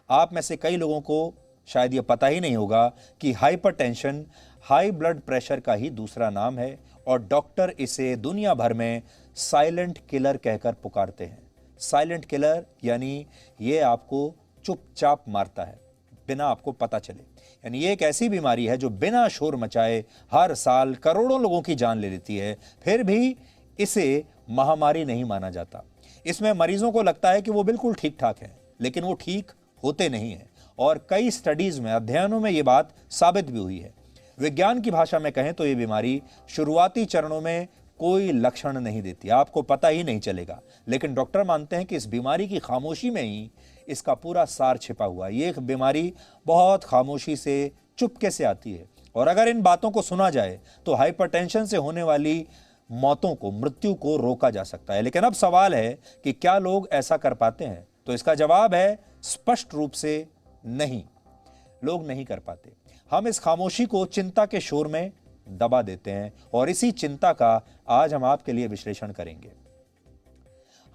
आप में से कई लोगों को शायद ये पता ही नहीं होगा कि हाइपरटेंशन हाई ब्लड प्रेशर का ही दूसरा नाम है और डॉक्टर इसे दुनिया भर में साइलेंट किलर कहकर पुकारते हैं। साइलेंट किलर यानी ये आपको चुपचाप मारता है बिना आपको पता चले। यानी ये एक ऐसी बीमारी है जो बिना शोर मचाए हर साल करोड़ों लोगों की जान ले लेती है, फिर भी इसे महामारी नहीं माना जाता। इसमें मरीजों को लगता है कि वो बिल्कुल ठीक ठाक है, लेकिन वो ठीक होते नहीं हैं और कई स्टडीज में, अध्ययनों में ये बात साबित भी हुई है। विज्ञान की भाषा में कहें तो ये बीमारी शुरुआती चरणों में कोई लक्षण नहीं देती, आपको पता ही नहीं चलेगा, लेकिन डॉक्टर मानते हैं कि इस बीमारी की खामोशी में ही इसका पूरा सार छिपा हुआ है। ये एक बीमारी बहुत खामोशी से, चुपके से आती है और अगर इन बातों को सुना जाए तो हाइपरटेंशन से होने वाली मौतों को, मृत्यु को रोका जा सकता है। लेकिन अब सवाल है कि क्या लोग ऐसा कर पाते हैं? तो इसका जवाब है स्पष्ट रूप से नहीं, लोग नहीं कर पाते। हम इस खामोशी को चिंता के शोर में दबा देते हैं और इसी चिंता का आज हम आपके लिए विश्लेषण करेंगे।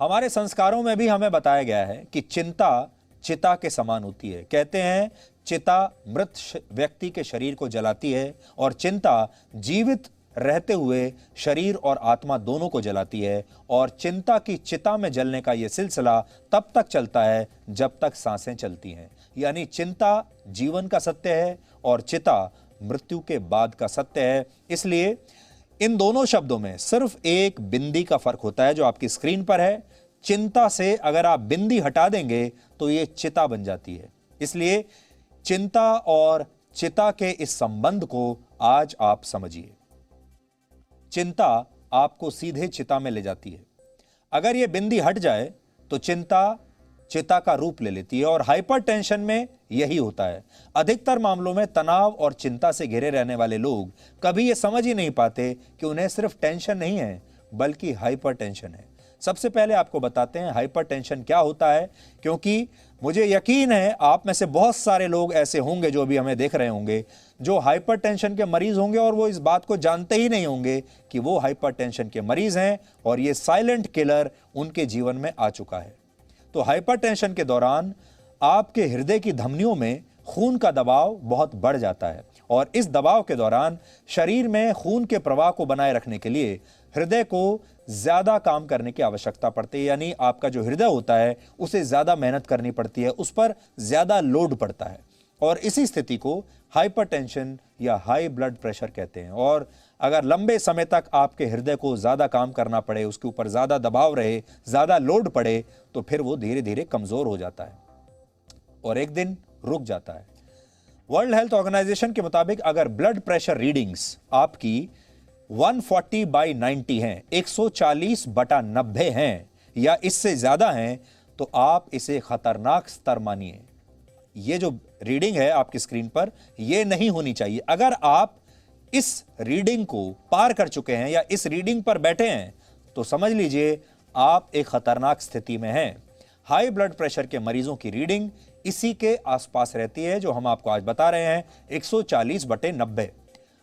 हमारे संस्कारों में भी हमें बताया गया है कि चिंता चिता के समान होती है। कहते हैं चिता मृत व्यक्ति के शरीर को जलाती है और चिंता जीवित रहते हुए शरीर और आत्मा दोनों को जलाती है और चिंता की चिता में जलने का यह सिलसिला तब तक चलता है जब तक सांसें चलती हैं। यानी चिंता जीवन का सत्य है और चिता मृत्यु के बाद का सत्य है। इसलिए इन दोनों शब्दों में सिर्फ एक बिंदी का फर्क होता है जो आपकी स्क्रीन पर है। चिंता से अगर आप बिंदी हटा देंगे तो ये चिता बन जाती है। इसलिए चिंता और चिता के इस संबंध को आज आप समझिए। चिंता आपको सीधे चिता में ले जाती है। अगर यह बिंदी हट जाए तो चिंता चिता का रूप ले लेती है और हाइपरटेंशन में यही होता है। अधिकतर मामलों में तनाव और चिंता से घिरे रहने वाले लोग कभी ये समझ ही नहीं पाते कि उन्हें सिर्फ टेंशन नहीं है बल्कि हाइपरटेंशन है। सबसे पहले आपको बताते हैं हाइपरटेंशन क्या होता है, क्योंकि मुझे यकीन है आप में से बहुत सारे लोग ऐसे होंगे जो भी हमें देख रहे होंगे जो हाइपरटेंशन के मरीज होंगे और वो इस बात को जानते ही नहीं होंगे कि वो हाइपरटेंशन के मरीज हैं और ये साइलेंट किलर उनके जीवन में आ चुका है। तो हाइपरटेंशन के दौरान आपके हृदय की धमनियों में खून का दबाव बहुत बढ़ जाता है और इस दबाव के दौरान शरीर में खून के प्रवाह को बनाए रखने के लिए हृदय को ज्यादा काम करने की आवश्यकता पड़ती है। यानी आपका जो हृदय होता है उसे ज्यादा मेहनत करनी पड़ती है, उस पर ज्यादा लोड पड़ता है और इसी स्थिति को हाइपरटेंशन या हाई ब्लड प्रेशर कहते हैं। और अगर लंबे समय तक आपके हृदय को ज्यादा काम करना पड़े, उसके ऊपर ज्यादा दबाव रहे, ज्यादा लोड पड़े, तो फिर वो धीरे धीरे कमजोर हो जाता है और एक दिन रुक जाता है। वर्ल्ड हेल्थ ऑर्गेनाइजेशन के मुताबिक अगर ब्लड प्रेशर रीडिंग्स आपकी 140/90 हैं, 140/90 हैं या इससे ज्यादा हैं, तो आप इसे खतरनाक स्तर मानिए। ये जो रीडिंग है आपकी स्क्रीन पर, ये नहीं होनी चाहिए। अगर आप इस रीडिंग को पार कर चुके हैं या इस रीडिंग पर बैठे हैं तो समझ लीजिए आप एक खतरनाक स्थिति में हैं। हाई ब्लड प्रेशर के मरीजों की रीडिंग इसी के आसपास रहती है जो हम आपको आज बता रहे हैं, 140/90।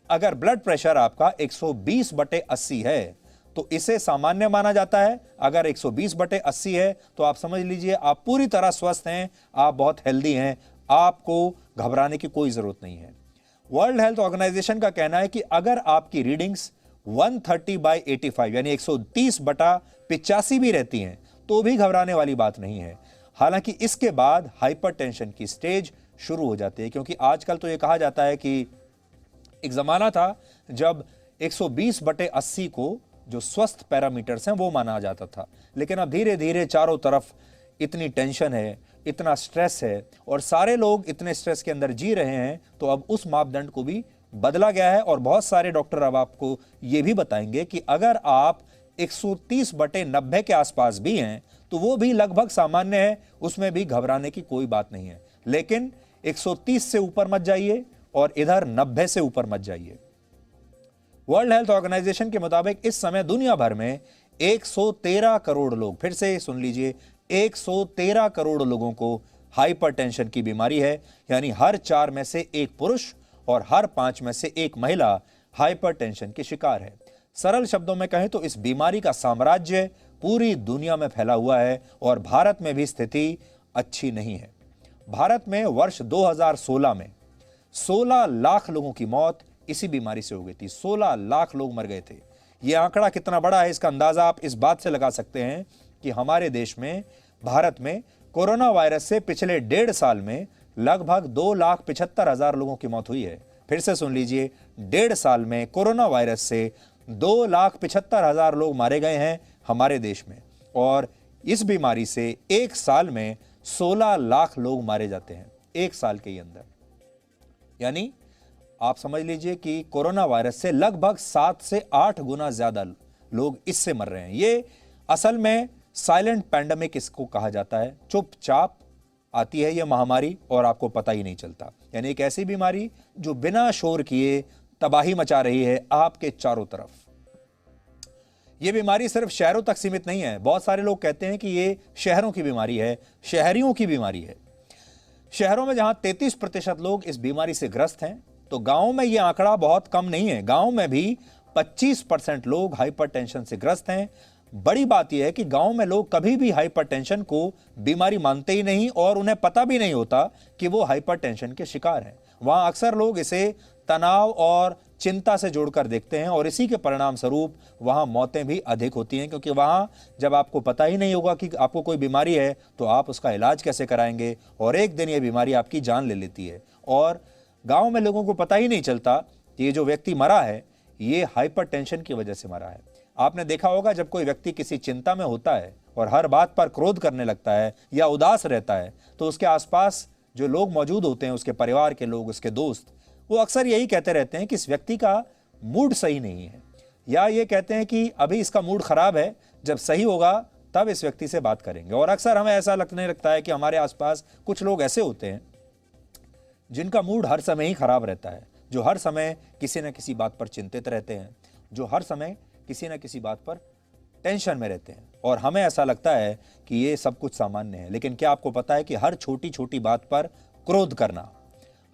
अगर ब्लड प्रेशर आपका 120/80 है तो इसे सामान्य माना जाता है। अगर 120/80 है तो आप समझ लीजिए आप पूरी तरह स्वस्थ हैं, आप बहुत हेल्दी हैं, आपको घबराने की कोई जरूरत नहीं है। वर्ल्ड हेल्थ ऑर्गेनाइजेशन का कहना है कि अगर आपकी रीडिंग्स 130/85 यानी 130/85 भी रहती हैं तो भी घबराने वाली बात नहीं है। हालांकि इसके बाद हाइपरटेंशन की स्टेज शुरू हो जाती है, क्योंकि आजकल तो यह कहा जाता है कि एक जमाना था जब 120/80 को जो स्वस्थ पैरामीटर्स हैं वो माना जाता था, लेकिन अब धीरे धीरे चारों तरफ इतनी टेंशन है, इतना स्ट्रेस है और सारे लोग इतने स्ट्रेस के अंदर जी रहे हैं, तो अब उस मापदंड को भी बदला गया है और बहुत सारे डॉक्टर अब आपको ये भी बताएंगे कि अगर आप 130/90 के आसपास भी हैं तो वो भी लगभग सामान्य है, उसमें भी घबराने की कोई बात नहीं है। लेकिन 130 से ऊपर मत जाइए और इधर 90 से ऊपर मत जाइए। वर्ल्ड हेल्थ ऑर्गेनाइजेशन के मुताबिक इस समय दुनिया भर में 113 करोड़ लोग, फिर से सुन लीजिए, 113 करोड़ लोगों को हाइपरटेंशन की बीमारी है। यानी हर 4 में से एक पुरुष और हर 5 में से एक महिला हाइपरटेंशन की शिकार है। सरल शब्दों में कहें तो इस बीमारी का साम्राज्य पूरी दुनिया में फैला हुआ है और भारत में भी स्थिति अच्छी नहीं है। भारत में वर्ष 2016 में 16 लाख लोगों की मौत इसी बीमारी से हो गई थी। 16 लाख लोग मर गए थे। यह आंकड़ा कितना बड़ा है इसका अंदाजा आप इस बात से लगा सकते हैं कि हमारे देश में, भारत में कोरोना वायरस से पिछले 1.5 साल में लगभग 2,75,000 लोगों की मौत हुई है। फिर से सुन लीजिए, 1.5 साल में कोरोना वायरस से 2,75,000 लोग मारे गए हैं हमारे देश में, और इस बीमारी से एक साल में 16 लाख लोग मारे जाते हैं, एक साल के अंदर। यानी आप समझ लीजिए कि कोरोना वायरस से लगभग 7 से 8 गुना ज्यादा लोग इससे मर रहे हैं। ये असल में साइलेंट पैंडेमिक इसको कहा जाता है। चुपचाप आती है यह महामारी और आपको पता ही नहीं चलता। यानी एक ऐसी बीमारी जो बिना शोर किए तबाही मचा रही है आपके चारों तरफ। यह बीमारी सिर्फ शहरों तक सीमित नहीं है। बहुत सारे लोग कहते हैं कि यह शहरों की बीमारी है, शहरियों की बीमारी है। शहरों में जहां 33% लोग इस बीमारी से ग्रस्त हैं, तो गांव में यह आंकड़ा बहुत कम नहीं है। गांव में भी 25% लोग हाइपरटेंशन से ग्रस्त हैं। बड़ी बात यह है कि गांव में लोग कभी भी हाइपरटेंशन को बीमारी मानते ही नहीं और उन्हें पता भी नहीं होता कि वो हाइपरटेंशन के शिकार हैं। वहां अक्सर लोग इसे तनाव और चिंता से जोड़कर देखते हैं और इसी के परिणाम स्वरूप वहां मौतें भी अधिक होती हैं, क्योंकि वहां जब आपको पता ही नहीं होगा कि आपको कोई बीमारी है तो आप उसका इलाज कैसे कराएंगे, और एक दिन ये बीमारी आपकी जान ले लेती है। और गांव में लोगों को पता ही नहीं चलता कि ये जो व्यक्ति मरा है ये हाइपरटेंशन की वजह से मरा है। आपने देखा होगा जब कोई व्यक्ति किसी चिंता में होता है और हर बात पर क्रोध करने लगता है या उदास रहता है, तो उसके आसपास जो लोग मौजूद होते हैं, उसके परिवार के लोग, उसके दोस्त, वो अक्सर यही कहते रहते हैं कि इस व्यक्ति का मूड सही नहीं है, या ये कहते हैं कि अभी इसका मूड खराब है, जब सही होगा तब इस व्यक्ति से बात करेंगे। और अक्सर हमें ऐसा लगने लगता है कि हमारे आसपास कुछ लोग ऐसे होते हैं जिनका मूड हर समय ही खराब रहता है, जो हर समय किसी न किसी बात पर चिंतित रहते हैं, जो हर समय किसी न किसी बात पर टेंशन में रहते हैं, और हमें ऐसा लगता है कि ये सब कुछ सामान्य है। लेकिन क्या आपको पता है कि हर छोटी छोटी बात पर क्रोध करना,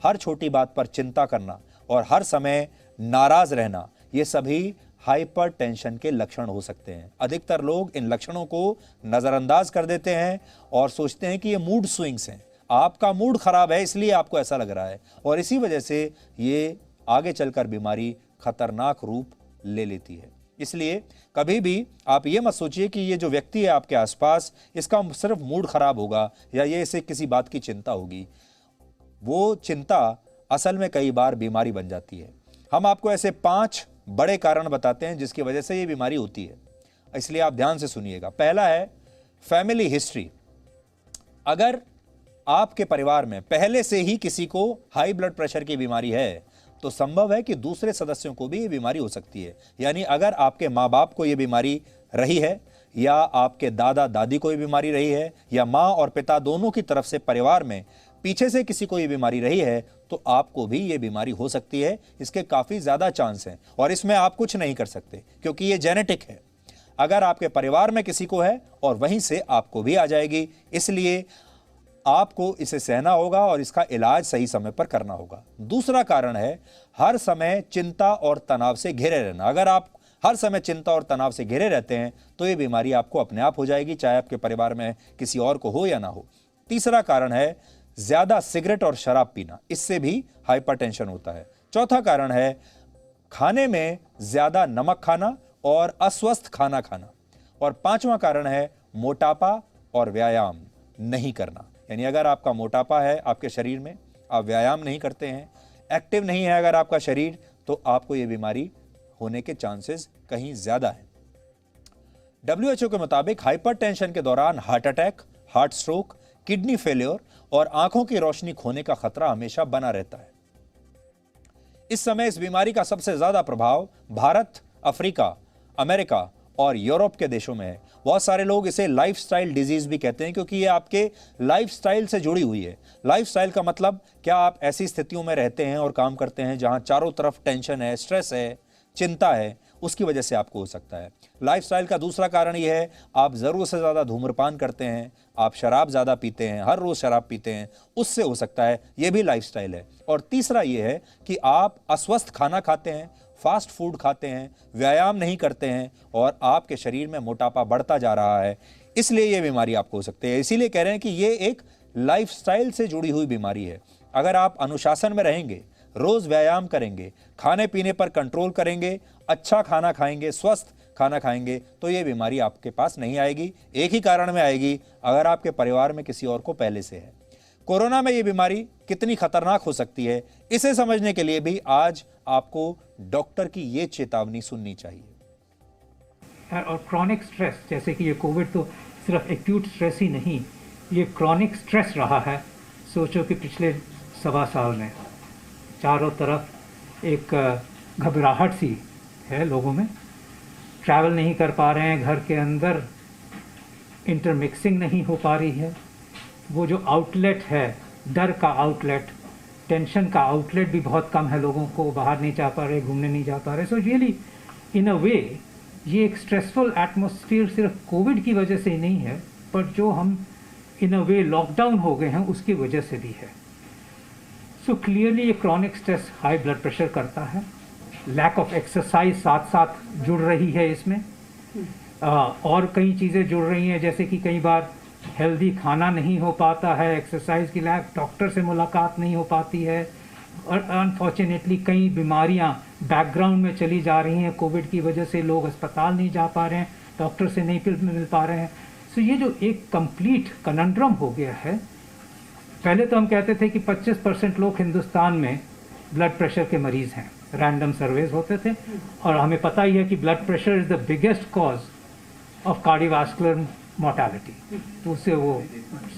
हर छोटी बात पर चिंता करना और हर समय नाराज रहना, ये सभी हाइपर टेंशन के लक्षण हो सकते हैं। अधिकतर लोग इन लक्षणों को नजरअंदाज कर देते हैं और सोचते हैं कि ये मूड स्विंग्स हैं, आपका मूड खराब है इसलिए आपको ऐसा लग रहा है, और इसी वजह से ये आगे चलकर बीमारी खतरनाक रूप ले लेती है। इसलिए कभी भी आप ये मत सोचिए कि ये जो व्यक्ति है आपके आसपास, इसका सिर्फ मूड खराब होगा या ये इसे किसी बात की चिंता होगी। वो चिंता असल में कई बार बीमारी बन जाती है। हम आपको ऐसे 5 बड़े कारण बताते हैं जिसकी वजह से ये बीमारी होती है, इसलिए आप ध्यान से सुनिएगा। पहला है फैमिली हिस्ट्री। अगर आपके परिवार में पहले से ही किसी को हाई ब्लड प्रेशर की बीमारी है तो संभव है कि दूसरे सदस्यों को भी ये बीमारी हो सकती है। यानी अगर आपके माँ बाप को ये बीमारी रही है, या आपके दादा दादी को ये बीमारी रही है, या माँ और पिता दोनों की तरफ से परिवार में पीछे से किसी को ये बीमारी रही है, तो आपको भी ये बीमारी हो सकती है। इसके काफी ज्यादा चांस हैं और इसमें आप कुछ नहीं कर सकते क्योंकि ये जेनेटिक है। अगर आपके परिवार में किसी को है और वहीं से आपको भी आ जाएगी, इसलिए आपको इसे सहना होगा और इसका इलाज सही समय पर करना होगा। दूसरा कारण है हर समय चिंता और तनाव से घिरे रहना। अगर आप हर समय चिंता और तनाव से घिरे रहते हैं तो ये बीमारी आपको अपने आप हो जाएगी, चाहे आपके परिवार में किसी और को हो या ना हो। तीसरा कारण है ज्यादा सिगरेट और शराब पीना, इससे भी हाइपरटेंशन होता है। चौथा कारण है खाने में ज्यादा नमक खाना और अस्वस्थ खाना खाना। और पांचवा कारण है मोटापा और व्यायाम नहीं करना। यानी अगर आपका मोटापा है आपके शरीर में, आप व्यायाम नहीं करते हैं, एक्टिव नहीं है अगर आपका शरीर, तो आपको यह बीमारी होने के चांसेस कहीं ज्यादा है। WHO के मुताबिक हाइपरटेंशन के दौरान heart attack, heart stroke, kidney failure और आंखों की रोशनी खोने का खतरा हमेशा बना रहता है। इस समय इस बीमारी का सबसे ज्यादा प्रभाव भारत, अफ्रीका, अमेरिका और यूरोप के देशों में है। बहुत सारे लोग इसे लाइफस्टाइल डिजीज भी कहते हैं क्योंकि ये आपके लाइफस्टाइल से जुड़ी हुई है। लाइफस्टाइल का मतलब, क्या आप ऐसी स्थितियों में रहते हैं और काम करते हैं जहां चारों तरफ टेंशन है, स्ट्रेस है, चिंता है, उसकी वजह से आपको हो सकता है। लाइफस्टाइल का दूसरा कारण यह है आप जरूरत से ज्यादा धूम्रपान करते हैं, आप शराब ज्यादा पीते हैं, हर रोज शराब पीते हैं, उससे हो सकता है, यह भी लाइफस्टाइल है। और तीसरा यह है कि आप अस्वस्थ खाना खाते हैं, फास्ट फूड खाते हैं, व्यायाम नहीं करते हैं और आपके शरीर में मोटापा बढ़ता जा रहा है, इसलिए यह बीमारी आपको हो सकती है। इसीलिए कह रहे हैं कि यह एक लाइफस्टाइल से जुड़ी हुई बीमारी है। अगर आप अनुशासन में रहेंगे, रोज व्यायाम करेंगे, खाने पीने पर कंट्रोल करेंगे, अच्छा खाना खाएंगे, स्वस्थ खाना खाएंगे, तो ये बीमारी आपके पास नहीं आएगी। एक ही कारण में आएगी, अगर आपके परिवार में किसी और को पहले से है। कोरोना में ये बीमारी कितनी खतरनाक हो सकती है, इसे समझने के लिए भी आज आपको डॉक्टर की ये चेतावनी सुननी चाहिए। और क्रॉनिक स्ट्रेस, जैसे कि ये कोविड तो सिर्फ एक्यूट स्ट्रेस ही नहीं, ये क्रॉनिक स्ट्रेस रहा है। सोचो कि पिछले 1.25 साल में चारों तरफ एक घबराहट सी है लोगों में। ट्रैवल नहीं कर पा रहे हैं, घर के अंदर इंटरमिक्सिंग नहीं हो पा रही है। वो जो आउटलेट है, डर का आउटलेट, टेंशन का आउटलेट भी बहुत कम है लोगों को, बाहर नहीं जा पा रहे, घूमने नहीं जा पा रहे। सो रियली इन अ वे ये एक स्ट्रेसफुल एटमॉस्फेयर सिर्फ कोविड की वजह से ही नहीं है, पर जो हम इन अ वे लॉकडाउन हो गए हैं उसकी वजह से भी है। सो क्लियरली ये chronic stress high blood pressure करता है। लैक ऑफ एक्सरसाइज साथ साथ जुड़ रही है इसमें। और कई चीज़ें जुड़ रही हैं, जैसे कि कई बार हेल्दी खाना नहीं हो पाता है, एक्सरसाइज की लैक, डॉक्टर से मुलाकात नहीं हो पाती है, और अनफॉर्चुनेटली कई बीमारियां बैकग्राउंड में चली जा रही हैं। कोविड की वजह से लोग अस्पताल नहीं जा पा रहे हैं, डॉक्टर से नहीं मिल पा रहे हैं। सो ये जो एक कंप्लीट कनंड्रम हो गया है। पहले तो हम कहते थे कि 25% लोग हिंदुस्तान में ब्लड प्रेशर के मरीज़ हैं, रैंडम सर्वेज होते थे, और हमें पता ही है कि blood pressure is the biggest cause of cardiovascular mortality. तो उससे वो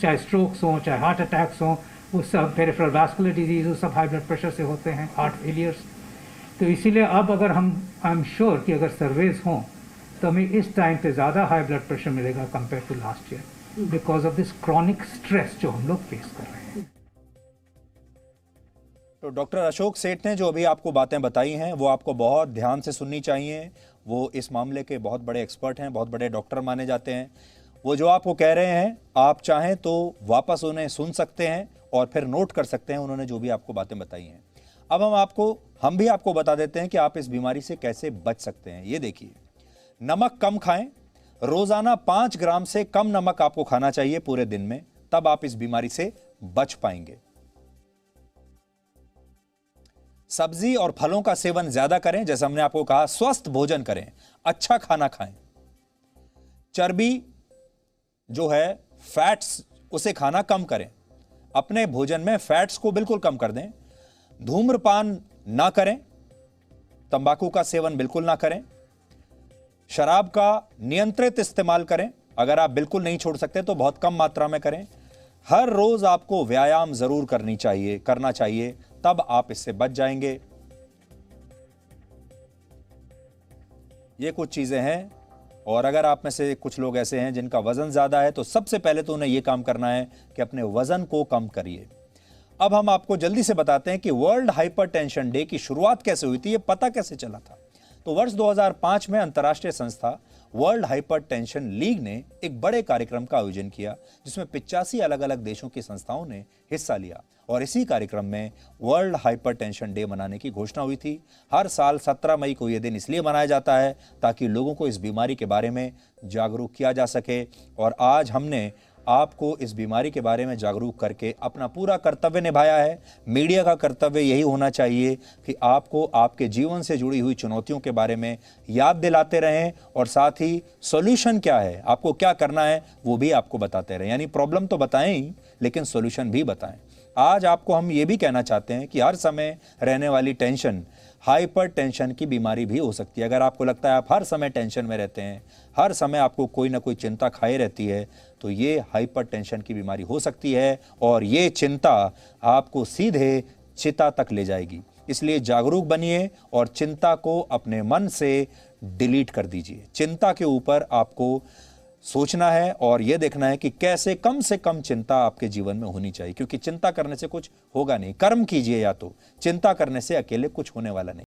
चाहे स्ट्रोक्स हों, चाहे हार्ट अटैक्स हों, वो सब पेरिफेरल वास्कुलर डिजीज, वो सब हाई ब्लड प्रेशर से होते हैं, हार्ट फेलियर्स। तो इसीलिए अब अगर हम, आई एम श्योर कि अगर सर्वेज हों तो हमें इस टाइम पे ज़्यादा हाई ब्लड प्रेशर मिलेगा compare to last year, because of this chronic stress जो हम लोग फेस कर रहे हैं। तो डॉक्टर अशोक सेठ ने जो अभी आपको बातें बताई हैं वो आपको बहुत ध्यान से सुननी चाहिए। वो इस मामले के बहुत बड़े एक्सपर्ट हैं, बहुत बड़े डॉक्टर माने जाते हैं। वो जो आपको कह रहे हैं, आप चाहें तो वापस उन्हें सुन सकते हैं और फिर नोट कर सकते हैं उन्होंने जो भी आपको बातें बताई हैं। अब हम भी आपको बता देते हैं कि आप इस बीमारी से कैसे बच सकते हैं। ये देखिए, नमक कम खाएं। रोजाना 5 ग्राम से कम नमक आपको खाना चाहिए पूरे दिन में, तब आप इस बीमारी से बच पाएंगे। सब्जी और फलों का सेवन ज्यादा करें, जैसे हमने आपको कहा, स्वस्थ भोजन करें, अच्छा खाना खाएं। चर्बी जो है, फैट्स, उसे खाना कम करें। अपने भोजन में फैट्स को बिल्कुल कम कर दें। धूम्रपान ना करें, तंबाकू का सेवन बिल्कुल ना करें। शराब का नियंत्रित इस्तेमाल करें, अगर आप बिल्कुल नहीं छोड़ सकते तो बहुत कम मात्रा में करें। हर रोज आपको व्यायाम जरूर करना चाहिए, तब आप इससे बच जाएंगे। ये कुछ चीजें हैं। और अगर आप में से कुछ लोग ऐसे हैं जिनका वजन ज्यादा है, तो सबसे पहले तो उन्हें यह काम करना है कि अपने वजन को कम करिए। अब हम आपको जल्दी से बताते हैं कि वर्ल्ड हाइपरटेंशन डे की शुरुआत कैसे हुई थी, ये पता कैसे चला था। तो वर्ष 2005 में अंतर्राष्ट्रीय संस्था वर्ल्ड हाइपरटेंशन लीग ने एक बड़े कार्यक्रम का आयोजन किया, जिसमें 85 अलग अलग देशों की संस्थाओं ने हिस्सा लिया। और इसी कार्यक्रम में वर्ल्ड हाइपरटेंशन डे मनाने की घोषणा हुई थी। हर साल 17 मई को यह दिन इसलिए मनाया जाता है ताकि लोगों को इस बीमारी के बारे में जागरूक किया जा सके। और आज हमने आपको इस बीमारी के बारे में जागरूक करके अपना पूरा कर्तव्य निभाया है। मीडिया का कर्तव्य यही होना चाहिए कि आपको आपके जीवन से जुड़ी हुई चुनौतियों के बारे में याद दिलाते रहें, और साथ ही सॉल्यूशन क्या है, आपको क्या करना है, वो भी आपको बताते रहें। यानी प्रॉब्लम तो बताएं ही, लेकिन सॉल्यूशन भी बताएं। आज आपको हम ये भी कहना चाहते हैं कि हर समय रहने वाली टेंशन हाइपर टेंशन की बीमारी भी हो सकती है। अगर आपको लगता है आप हर समय टेंशन में रहते हैं, हर समय आपको कोई ना कोई चिंता खाए रहती है, तो ये हाइपर टेंशन की बीमारी हो सकती है, और ये चिंता आपको सीधे चिता तक ले जाएगी। इसलिए जागरूक बनिए और चिंता को अपने मन से डिलीट कर दीजिए। चिंता के ऊपर आपको सोचना है और यह देखना है कि कैसे कम से कम चिंता आपके जीवन में होनी चाहिए, क्योंकि चिंता करने से कुछ होगा नहीं। कर्म कीजिए, या तो चिंता करने से अकेले कुछ होने वाला नहीं।